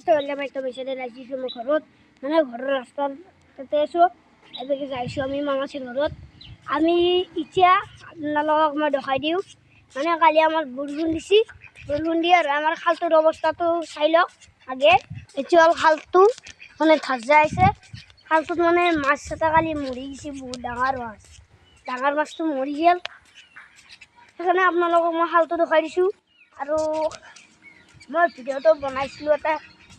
আমি একটা বেচাৰে ৰাখিছো মোৰ ঘৰত মানে ঘৰৰ ৰাস্তাত তাতে আছো এবাৰ যাইছো আমি মামাৰ ঘৰত আমি এতিয়া আপোনালোকক মই দেখাই দিওঁ মানে কালি আমাৰ বৰষুণ দিছি বৰষুণ দি আৰু আমাৰ খালটোৰ অৱস্থাটো চাই লওক আগে এতিয়া খালটো মানে ধাস যাইছে খালটোত মানে মাছ এটা কালি মৰি গৈছে বহুত ডাঙৰ মাছটো মৰি গেল সেইকাৰণে আপোনালোকক মই খালটো দেখাই দিছোঁ আৰু মই ভিডিঅ'টো বনাইছিলোঁ এটা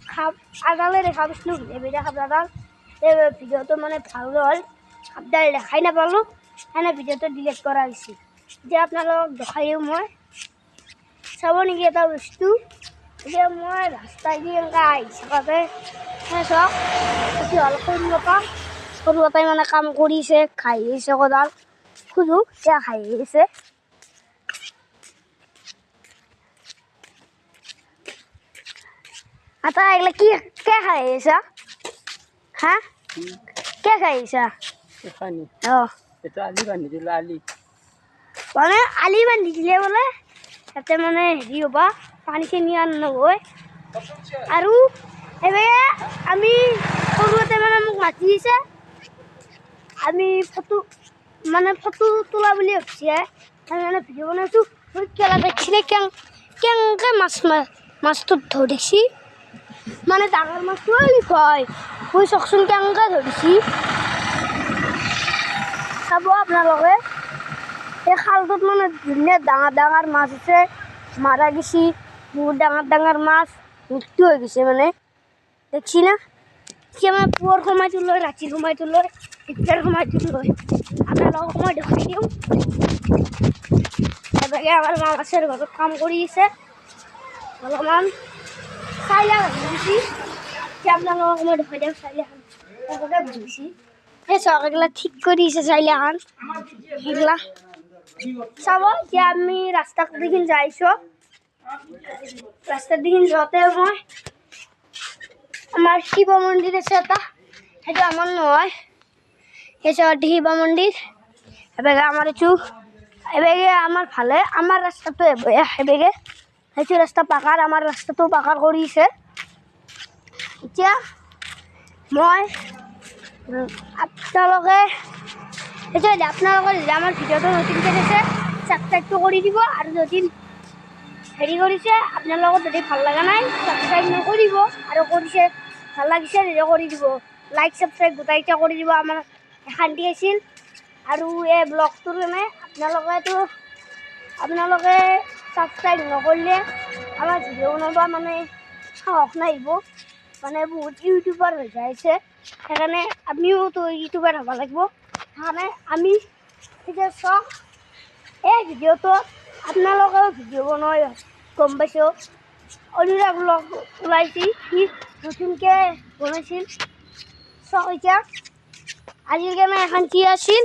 খাপ আগালে দেখা পাইছিলোঁ এবিধা খাপডাল এই ভিডিঅ'টো মানে ভাল হ'ল খাপডাল দেখাই নাপালোঁ সেইকাৰণে ভিডিঅ'টো ডিলিট কৰা হৈছে এতিয়া আপোনালোকক দেখাই দিওঁ মই চাব নেকি এটা বস্তু এতিয়া মই ৰাস্তাই দি এনেকৈ আহিছোঁ তাতে চাওক কি হ'ল সৰু এটাই মানে কাম কৰিছে খাই আহিছে কোদাল খোজো এতিয়া খাই আহিছে आता एगला क्या खाइसा हाँ क्या खाइसा पानी ओ এটা আলি বান্ধি দিলো আলি মানে আলি বান্ধি দিলে বলে তাতে মানে হেৰি হ'ব পানীখিনি আৰু নহয় আৰু এবাৰ আমি সৰুতে মানে মোক মাতি দিছে আমি ফটো তোলা বুলি ভাবিছে মানে ভিডিঅ' বনাইছোঁ কেলা দেখিছিলে কেনেকৈ মাছটো ধৰিছি মানে ডাঙৰ মাছটো হয় মই চাওকচোন কেনেকৈ ধৰিছি চাব আপোনালোকে এই খালটোত মানে ধুনীয়া ডাঙৰ মাছ আছে মাৰা গৈছি বহুত ডাঙৰ মাছ মৃত্যু হৈ গৈছে মানে দেখছি না কি মানে পুৱাৰ সময়টো লৈ ৰাতিৰ সময়টো লৈ এতিয়াৰ সময়টো লৈ আপোনালোকক মই দেখাই দিওঁ এবাৰে আমাৰ মামাৰ ঘৰত কাম কৰি আছে অলপমান চাইলা ভাবিছি এতিয়া আপোনালোকক মই দেখাই দিওঁ চাইলাখান এনেকৈ ভাবিছি এই চাওক এগিলা ঠিক কৰি দিছে চাইলাখান সেইগিলা চাব এতিয়া আমি ৰাস্তাত দেখি যাইছোঁ ৰাস্তাত দেখি যাওঁতে মই আমাৰ শিৱ মন্দিৰ আছে এটা সেইটো আমাৰ নহয় সেই চাওঁতে শিৱ মন্দিৰ এবাৰে আমাৰ এইটো এবাৰে আমাৰ ভালে আমাৰ ৰাস্তাটো এবাৰে সেইটো ৰাস্তা পাকাৰ আমাৰ ৰাস্তাটো পাকাৰ কৰিছে এতিয়া মই আপোনালোকে যদি আমাৰ ভিডিঅ'টো নতুনকৈ আছে ছাবস্ক্ৰাইবটো কৰি দিব আৰু যদি হেৰি কৰিছে আপোনালোকৰ যদি ভাল লগা নাই ছাবস্ক্ৰাইব নকৰিব আৰু কৰিছে ভাল লাগিছে তেতিয়া কৰি দিব লাইক ছাবস্ক্ৰাইব গোটেইকেইটা কৰি দিব আমাৰ শান্তি আছিল আৰু এই ব্লগটোৰ কাৰণে আপোনালোকে ছাবস্ক্ৰাইব নকৰিলে আমাৰ ভিডিঅ' বনাব মানে সাহস নাহিব মানে বহুত ইউটিউবাৰ হৈ যাইছে সেইকাৰণে আমিওতো ইউটিউবাৰ হ'ব লাগিব সেইকাৰণে আমি এতিয়া চাওক এই ভিডিঅ'টো আপোনালোকেও ভিডিঅ' বনাই গম পাইছোঁ অনুৰাগ ব্লগ ওলাইছিল সি নতুনকৈ বনাইছিল চাওক এতিয়া আজিৰ কাৰণে এখন কি আছিল